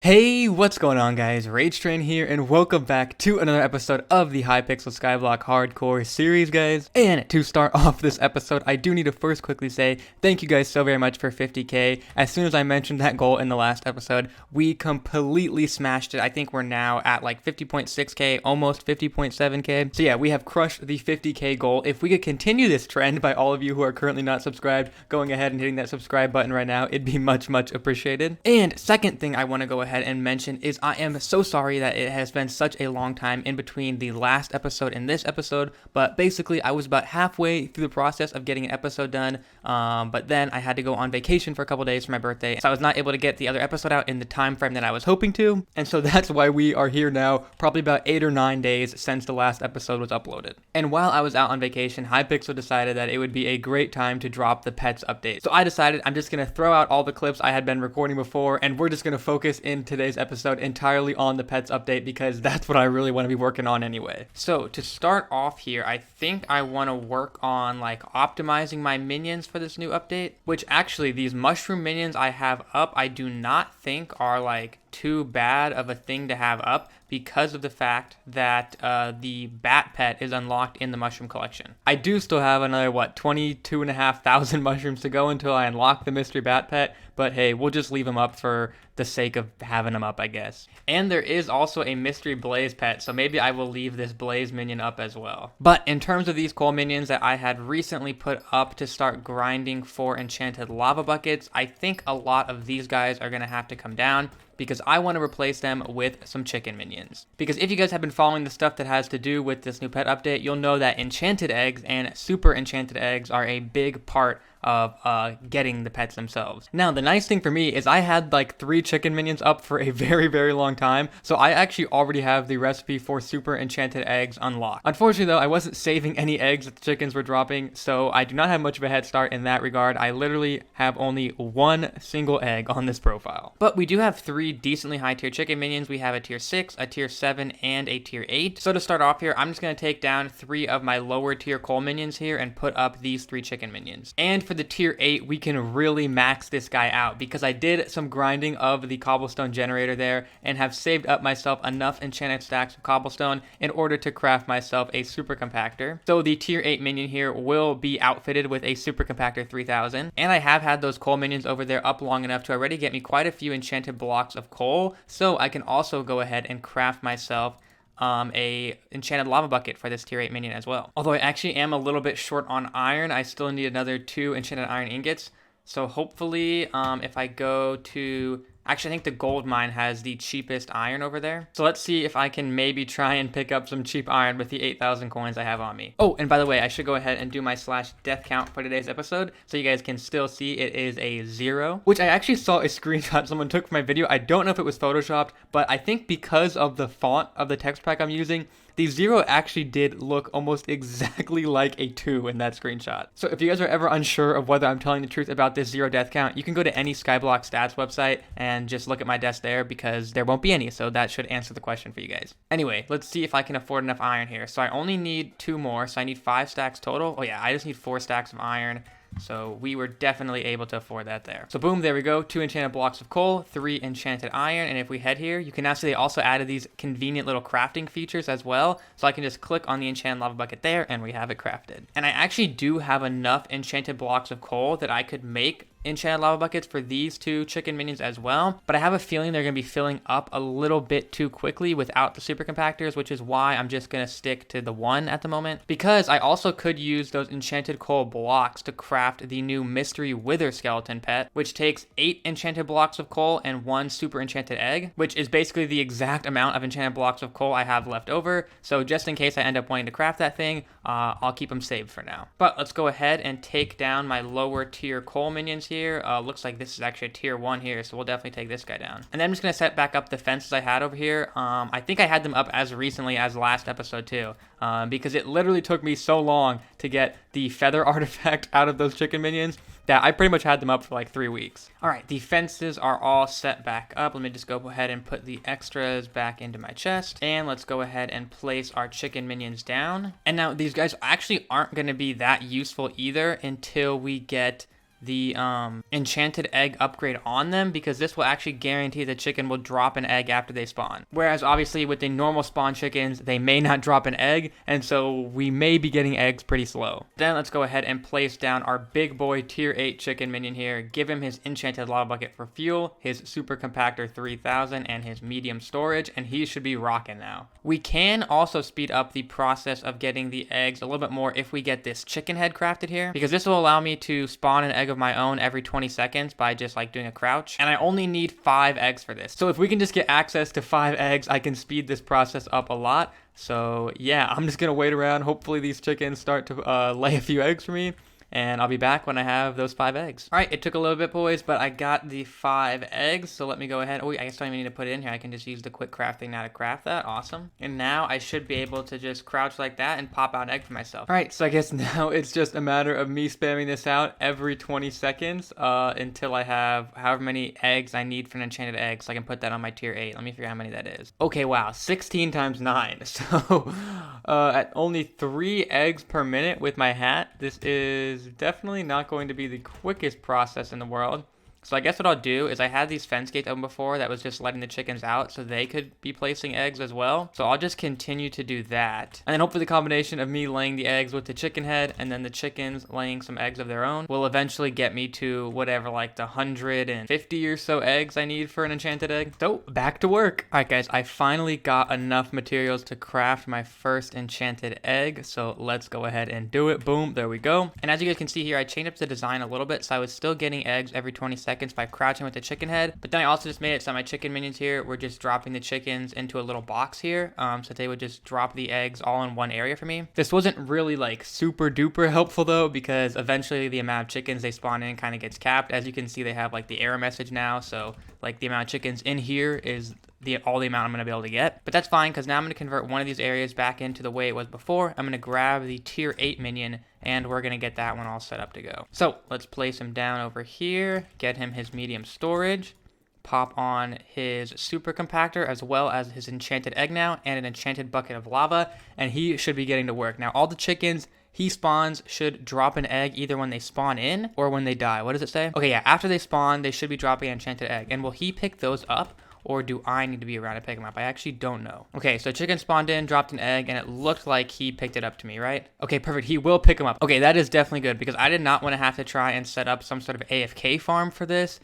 Hey, what's going on guys? Rage Train here and welcome back to another episode of the Hypixel Skyblock Hardcore series, guys. And to start off this episode, I do need to first quickly say thank you guys so very much for 50k. As soon as I mentioned that goal in the last episode, we completely smashed it. I think we're now at like 50.6k, almost 50.7k. So yeah, we have crushed the 50k goal. If we could continue this trend by all of you who are currently not subscribed, going ahead and hitting that subscribe button right now, it'd be much appreciated. And second thing I want to go ahead and mention is I am so sorry that it has been such a long time in between the last episode and this episode, but basically I was about halfway through the process of getting an episode done, but then I had to go on vacation for a couple days for my birthday, so I was not able to get the other episode out in the time frame that I was hoping to, and so that's why we are here now, probably about 8 or 9 days since the last episode was uploaded. And while I was out on vacation, Hypixel decided that it would be a great time to drop the pets update. So I decided I'm just going to throw out all the clips I had been recording before, and we're just going to focus in today's episode entirely on the pets update because that's what I really want to be working on anyway. So to start off here, I think I want to work on like optimizing my minions for this new update, which actually these mushroom minions I have up, I do not think are like too bad of a thing to have up because of the fact that the bat pet is unlocked in the mushroom collection. I do still have another 22,500 mushrooms to go until I unlock the mystery bat pet, but hey, we'll just leave them up for the sake of having them up, I guess. And there is also a mystery blaze pet, so maybe I will leave this blaze minion up as well. But in terms of these coal minions that I had recently put up to start grinding for enchanted lava buckets, I think a lot of these guys are gonna have to come down because I want to replace them with some chicken minions. Because if you guys have been following the stuff that has to do with this new pet update, you'll know that enchanted eggs and super enchanted eggs are a big part of getting the pets themselves. Now, the nice thing for me is I had like 3 chicken minions up for a very long time, so I actually already have the recipe for super enchanted eggs unlocked. Unfortunately though, I wasn't saving any eggs that the chickens were dropping, so I do not have much of a head start in that regard. I literally have only 1 single egg on this profile. But we do have 3 decently high tier chicken minions. We have a tier 6, a tier 7, and a tier 8. So to start off here, I'm just going to take down 3 of my lower tier coal minions here and put up these 3 chicken minions. And for the tier 8, we can really max this guy out because I did some grinding of the cobblestone generator there and have saved up myself enough enchanted stacks of cobblestone in order to craft myself a super compactor. So the tier 8 minion here will be outfitted with a super compactor 3000, and I have had those coal minions over there up long enough to already get me quite a few enchanted blocks of coal, so I can also go ahead and craft myself a enchanted lava bucket for this tier 8 minion as well. Although I actually am a little bit short on iron, I still need another 2 enchanted iron ingots. So hopefully, if I go to... Actually, I think the gold mine has the cheapest iron over there. So let's see if I can maybe try and pick up some cheap iron with the 8,000 coins I have on me. Oh, and by the way, I should go ahead and do my /death count for today's episode so you guys can still see it is a 0, which I actually saw a screenshot someone took from my video. I don't know if it was photoshopped, but I think because of the font of the text pack I'm using, the 0 actually did look almost exactly like a 2 in that screenshot. So if you guys are ever unsure of whether I'm telling the truth about this 0 death count, you can go to any Skyblock stats website and just look at my desk there because there won't be any, so that should answer the question for you guys. Anyway, let's see if I can afford enough iron here. So I only need 2 more, so I need 5 stacks total. Oh yeah, I just need 4 stacks of iron. So we were definitely able to afford that there. So boom, there we go. 2 enchanted blocks of coal, 3 enchanted iron. And if we head here, you can now see they also added these convenient little crafting features as well. So I can just click on the enchanted lava bucket there and we have it crafted. And I actually do have enough enchanted blocks of coal that I could make enchanted lava buckets for these 2 chicken minions as well, but I have a feeling they're going to be filling up a little bit too quickly without the super compactors, which is why I'm just going to stick to the 1 at the moment, because I also could use those enchanted coal blocks to craft the new mystery wither skeleton pet, which takes 8 enchanted blocks of coal and 1 super enchanted egg, which is basically the exact amount of enchanted blocks of coal I have left over. So just in case I end up wanting to craft that thing, I'll keep them saved for now. But let's go ahead and take down my lower tier coal minions here. Looks like this is actually a tier 1 here, so we'll definitely take this guy down. And then I'm just going to set back up the fences I had over here. I think I had them up as recently as last episode too, because it literally took me so long to get the feather artifact out of those chicken minions that I pretty much had them up for like 3 weeks. All right, the fences are all set back up. Let me just go ahead and put the extras back into my chest. And let's go ahead and place our chicken minions down. And now these guys actually aren't going to be that useful either until we get the enchanted egg upgrade on them, because this will actually guarantee the chicken will drop an egg after they spawn. Whereas obviously with the normal spawn chickens, they may not drop an egg, and so we may be getting eggs pretty slow. Then let's go ahead and place down our big boy tier 8 chicken minion here, give him his enchanted lava bucket for fuel, his super compactor 3000, and his medium storage, and he should be rocking now. We can also speed up the process of getting the eggs a little bit more if we get this chicken head crafted here, because this will allow me to spawn an egg of my own every 20 seconds by just like doing a crouch, and I only need 5 eggs for this. So if we can just get access to 5 eggs, I can speed this process up a lot. So yeah, I'm just gonna wait around. Hopefully these chickens start to lay a few eggs for me, and I'll be back when I have those 5 eggs. All right, it took a little bit, boys, but I got the 5 eggs. So let me go ahead. Oh, I guess I don't even need to put it in here. I can just use the quick crafting now to craft that. Awesome. And now I should be able to just crouch like that and pop out an egg for myself. All right, so I guess now it's just a matter of me spamming this out every 20 seconds until I have however many eggs I need for an enchanted egg, so I can put that on my tier 8. Let me figure out how many that is. Okay, wow, 16 times 9. So at only 3 eggs per minute with my hat, this is definitely not going to be the quickest process in the world. So I guess what I'll do is I had these fence gates open before that was just letting the chickens out so they could be placing eggs as well. So I'll just continue to do that. And then hopefully the combination of me laying the eggs with the chicken head and then the chickens laying some eggs of their own will eventually get me to whatever, like the 150 or so eggs I need for an enchanted egg. So back to work. All right, guys, I finally got enough materials to craft my first enchanted egg. So let's go ahead and do it. Boom, there we go. And as you guys can see here, I changed up the design a little bit. So I was still getting eggs every 20 seconds by crouching with the chicken head, but then I also just made it so my chicken minions here were just dropping the chickens into a little box here, so they would just drop the eggs all in one area for me. This wasn't really like super duper helpful though, because eventually the amount of chickens they spawn in kind of gets capped. As you can see, they have like the error message now, so like the amount of chickens in here is all the amount I'm going to be able to get. But that's fine, because now I'm going to convert one of these areas back into the way it was before. I'm going to grab the tier 8 minion, and we're going to get that one all set up to go. So let's place him down over here, get him his medium storage, pop on his super compactor as well as his enchanted egg now, and an enchanted bucket of lava, and he should be getting to work. Now all the chickens he spawns should drop an egg either when they spawn in or when they die. What does it say? Okay, yeah, after they spawn, they should be dropping an enchanted egg. And will he pick those up, or do I need to be around to pick them up? I actually don't know. Okay, so chicken spawned in, dropped an egg, and it looked like he picked it up to me, right? Okay, perfect. He will pick them up. Okay, that is definitely good, because I did not want to have to try and set up some sort of AFK farm for this,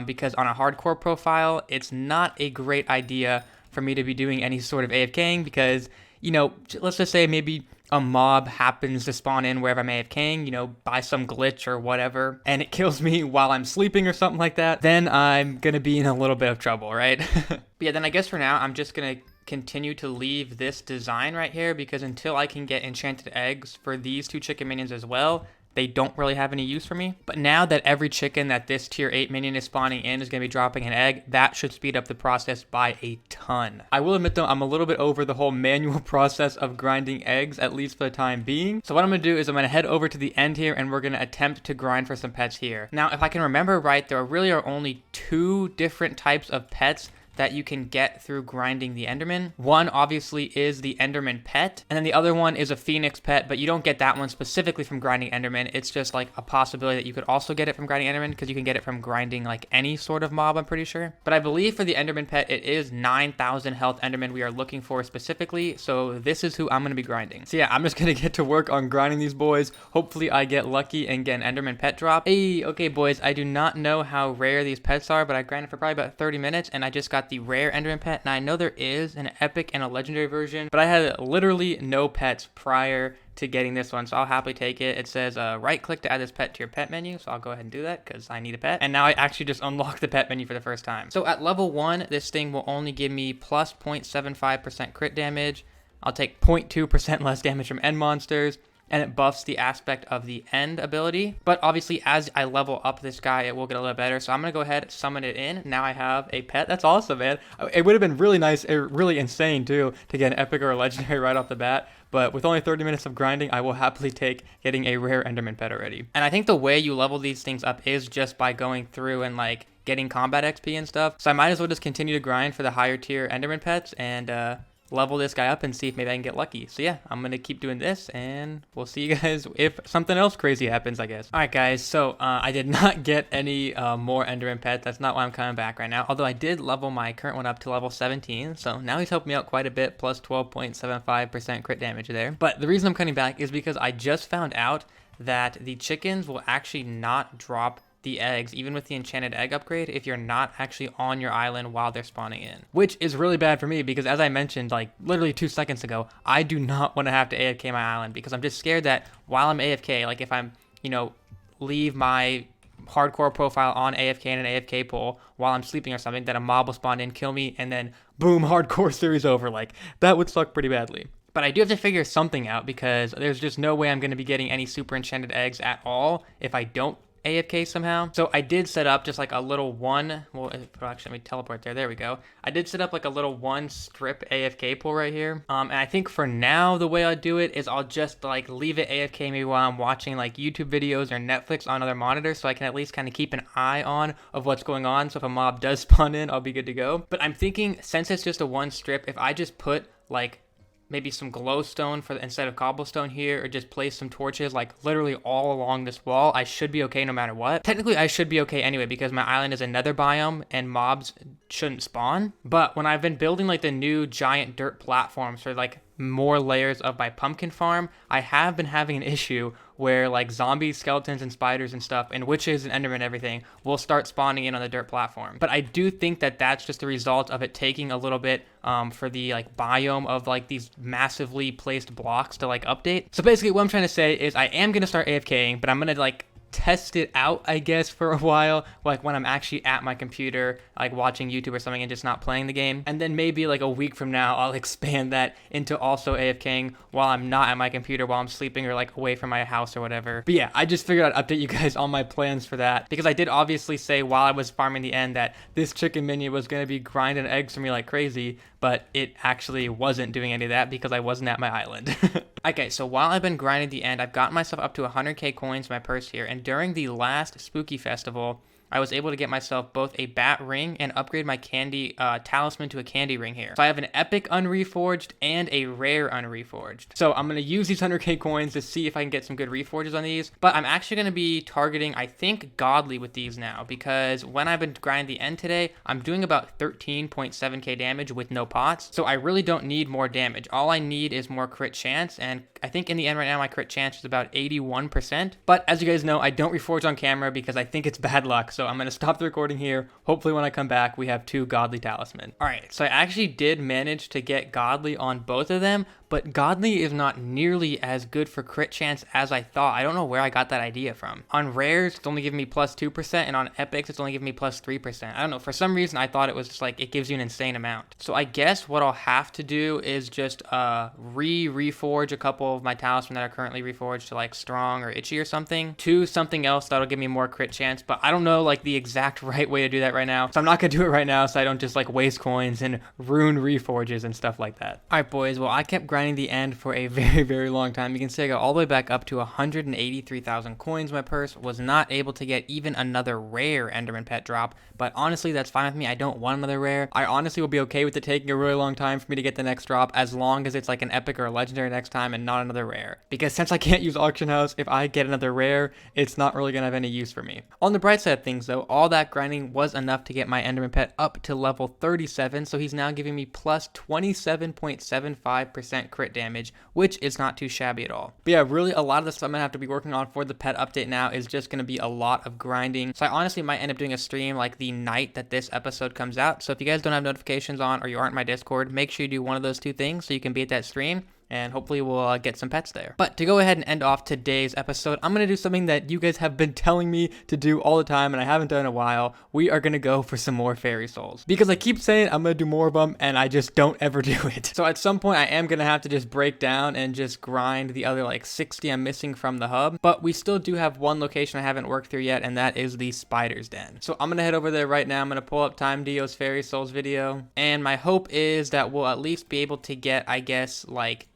because on a hardcore profile, it's not a great idea for me to be doing any sort of AFKing, because, you know, let's just say maybe a mob happens to spawn in wherever I'm AFKing, you know, by some glitch or whatever, and it kills me while I'm sleeping or something like that, then I'm gonna be in a little bit of trouble, right? But yeah, then I guess for now, I'm just gonna continue to leave this design right here, because until I can get enchanted eggs for these 2 chicken minions as well, they don't really have any use for me. But now that every chicken that this tier 8 minion is spawning in is going to be dropping an egg, that should speed up the process by a ton. I will admit though, I'm a little bit over the whole manual process of grinding eggs, at least for the time being. So what I'm going to do is I'm going to head over to the end here, and we're going to attempt to grind for some pets here. Now, if I can remember right, there really are only 2 different types of pets that you can get through grinding the Enderman. One obviously is the Enderman pet, and then the other one is a Phoenix pet, but you don't get that one specifically from grinding Enderman. It's just like a possibility that you could also get it from grinding Enderman, because you can get it from grinding like any sort of mob, I'm pretty sure. But I believe for the Enderman pet, it is 9,000 health Enderman we are looking for specifically, so this is who I'm going to be grinding. So yeah, I'm just going to get to work on grinding these boys. Hopefully I get lucky and get an Enderman pet drop. Hey, okay boys, I do not know how rare these pets are, but I grinded for probably about 30 minutes, and I just got the rare Enderman pet. Now I know there is an epic and a legendary version, but I had literally no pets prior to getting this one, so I'll happily take it. It says right click to add this pet to your pet menu, so I'll go ahead and do that because I need a pet. And now I actually just unlocked the pet menu for the first time. So at level 1, this thing will only give me plus 0.75% crit damage. I'll take 0.2% less damage from end monsters, and it buffs the aspect of the end ability. But obviously, as I level up this guy, it will get a little better. So I'm going to go ahead and summon it in. Now I have a pet. That's awesome, man. It would have been really nice, really insane, too, to get an epic or a legendary right off the bat. But with only 30 minutes of grinding, I will happily take getting a rare Enderman pet already. And I think the way you level these things up is just by going through and, like, getting combat XP and stuff. So I might as well just continue to grind for the higher tier Enderman pets and, level this guy up and see if maybe I can get lucky. So yeah, I'm gonna keep doing this, and we'll see you guys if something else crazy happens, I guess. All right, guys. So I did not get any more Enderman pets. That's not why I'm coming back right now. Although I did level my current one up to level 17, so now he's helped me out quite a bit, plus 12.75% crit damage there. But the reason I'm coming back is because I just found out that the chickens will actually not drop the eggs, even with the enchanted egg upgrade, if you're not actually on your island while they're spawning in. Which is really bad for me because, as I mentioned like literally 2 seconds ago, I do not want to have to AFK my island because I'm just scared that while I'm AFK, like if I'm, you know, leave my hardcore profile on AFK in an AFK pool while I'm sleeping or something, that a mob will spawn in, kill me, and then boom, hardcore series over. Like, that would suck pretty badly. But I do have to figure something out because there's just no way I'm going to be getting any super enchanted eggs at all if I don't AFK somehow. So I did set up just like a little one, well, actually let me teleport there we go. I did set up like a little 1 strip AFK pool right here. And I think for now the way I'll do it is I'll just like leave it AFK maybe while I'm watching like YouTube videos or Netflix on other monitors, so I can at least kind of keep an eye on of what's going on, so if a mob does spawn in, I'll be good to go. But I'm thinking, since it's just a 1 strip, if I just put like maybe some glowstone for instead of cobblestone here, or just place some torches like literally all along this wall, I should be okay no matter what. Technically I should be okay anyway because my island is a nether biome and mobs shouldn't spawn. But when I've been building like the new giant dirt platforms for like more layers of my pumpkin farm, I have been having an issue where like zombies, skeletons, and spiders and stuff, and witches and endermen and everything will start spawning in on the dirt platform. But I do think that that's just the result of it taking a little bit for the like biome of like these massively placed blocks to like update. So basically what I'm trying to say is I am going to start AFKing, but I'm going to like test it out, I guess, for a while, like when I'm actually at my computer, like watching YouTube or something and just not playing the game. And then maybe like a week from now, I'll expand that into also AFKing while I'm not at my computer, while I'm sleeping or like away from my house or whatever. But yeah, I just figured I'd update you guys on my plans for that, because I did obviously say while I was farming the end that this chicken minion was going to be grinding eggs for me like crazy, but it actually wasn't doing any of that because I wasn't at my island. Okay, so while I've been grinding the end, I've gotten myself up to 100k coins in my purse here, and during the last spooky festival, I was able to get myself both a bat ring and upgrade my candy talisman to a candy ring here. So I have an epic unreforged and a rare unreforged. So I'm going to use these 100k coins to see if I can get some good reforges on these. But I'm actually going to be targeting, I think, godly with these now, because when I've been grinding the end today, I'm doing about 13.7k damage with no pots. So I really don't need more damage. All I need is more crit chance, and I think in the end right now my crit chance is about 81%. But as you guys know, I don't reforge on camera because I think it's bad luck. So I'm going to stop the recording here. Hopefully when I come back, we have 2 godly talisman. All right, so I actually did manage to get godly on both of them, but godly is not nearly as good for crit chance as I thought. I don't know where I got that idea from. On rares, it's only giving me plus 2%, and on epics, it's only giving me plus 3%. I don't know, for some reason, I thought it was just like, it gives you an insane amount. So I guess what I'll have to do is just reforge a couple of my talisman that are currently reforged to like strong or itchy or something, to something else that'll give me more crit chance, but I don't know like the exact right way to do that right now. So I'm not gonna do it right now so I don't just like waste coins and ruin reforges and stuff like that. All right, boys, well, I kept grinding the end for a very, very long time. You can see I got all the way back up to 183,000 coins in my purse, was not able to get even another rare Enderman pet drop, but honestly, that's fine with me. I don't want another rare. I honestly will be okay with it taking a really long time for me to get the next drop, as long as it's like an epic or a legendary next time and not another rare. Because since I can't use auction house, if I get another rare, it's not really gonna have any use for me. On the bright side of things though, all that grinding was enough to get my Enderman pet up to level 37, so he's now giving me plus 27.75% crit damage, which is not too shabby at all. But yeah, really a lot of the stuff I'm gonna have to be working on for the pet update now is just gonna be a lot of grinding. So I honestly might end up doing a stream like the night that this episode comes out. So if you guys don't have notifications on or you aren't in my Discord, make sure you do one of those 2 things so you can be at that stream, and hopefully we'll get some pets there. But to go ahead and end off today's episode, I'm going to do something that you guys have been telling me to do all the time and I haven't done in a while. We are going to go for some more fairy souls, because I keep saying I'm going to do more of them and I just don't ever do it. So at some point I am going to have to just break down and just grind the other like 60 I'm missing from the hub. But we still do have one location I haven't worked through yet, and that is the spider's den. So I'm going to head over there right now. I'm going to pull up Time Dio's fairy souls video, and my hope is that we'll at least be able to get, I guess, like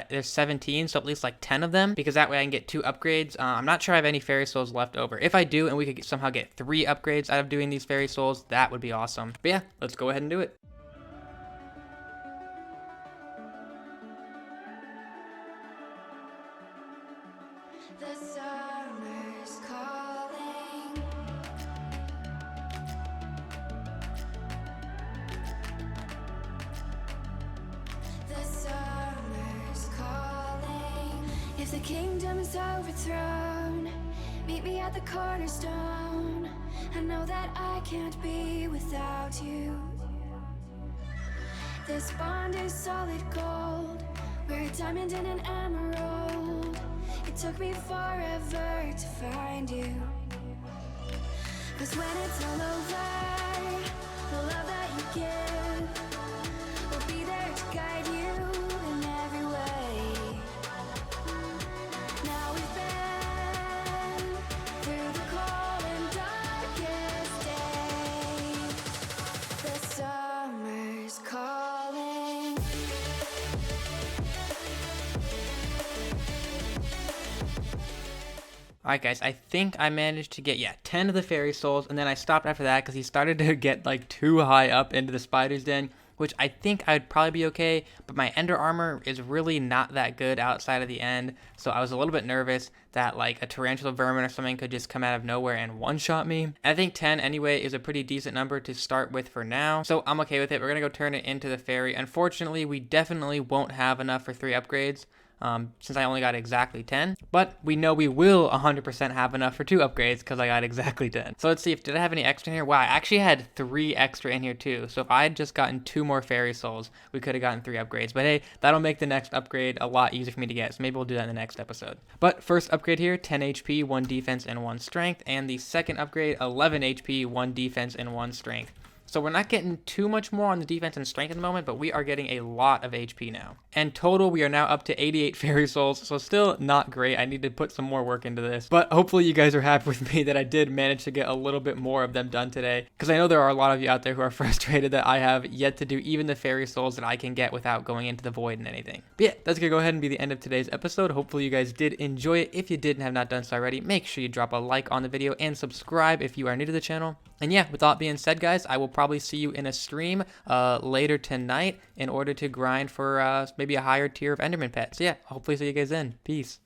there's 17, so at least like 10 of them, because that way I can get 2 upgrades. I'm not sure I have any fairy souls left over. If I do and we could somehow get 3 upgrades out of doing these fairy souls, that would be awesome. But yeah, let's go ahead and do it. If the kingdom is overthrown, meet me at the cornerstone. I know that I can't be without you. This bond is solid gold. We're a diamond and an emerald. It took me forever to find you. 'Cause when it's all over, the love that you give will be there to guide you in every way. Now we've been through the cold and darkest days. The summer's calling. Alright guys, I think I managed to get, 10 of the fairy souls, and then I stopped after that because he started to get like too high up into the spider's den, which I think I'd probably be okay, but my ender armor is really not that good outside of the end, so I was a little bit nervous that like a tarantula vermin or something could just come out of nowhere and one-shot me. And I think 10 anyway is a pretty decent number to start with for now, so I'm okay with it. We're gonna go turn it into the fairy. Unfortunately, we definitely won't have enough for 3 upgrades. Since I only got exactly 10, but we know we will 100% have enough for 2 upgrades because I got exactly 10. So let's see, did I have any extra in here? Wow, I actually had 3 extra in here too. So if I had just gotten 2 more fairy souls, we could have gotten 3 upgrades. But hey, that'll make the next upgrade a lot easier for me to get. So maybe we'll do that in the next episode. But first upgrade here, 10 HP, 1 defense, and 1 strength. And the second upgrade, 11 HP, 1 defense, and 1 strength. So we're not getting too much more on the defense and strength at the moment, but we are getting a lot of HP now. And total, we are now up to 88 fairy souls, so still not great. I need to put some more work into this. But hopefully you guys are happy with me that I did manage to get a little bit more of them done today. Because I know there are a lot of you out there who are frustrated that I have yet to do even the fairy souls that I can get without going into the void and anything. But yeah, that's going to go ahead and be the end of today's episode. Hopefully you guys did enjoy it. If you did and have not done so already, make sure you drop a like on the video and subscribe if you are new to the channel. And yeah, with that being said, guys, I will probably see you in a stream later tonight in order to grind for maybe a higher tier of Enderman pets. So yeah, hopefully see you guys then. Peace.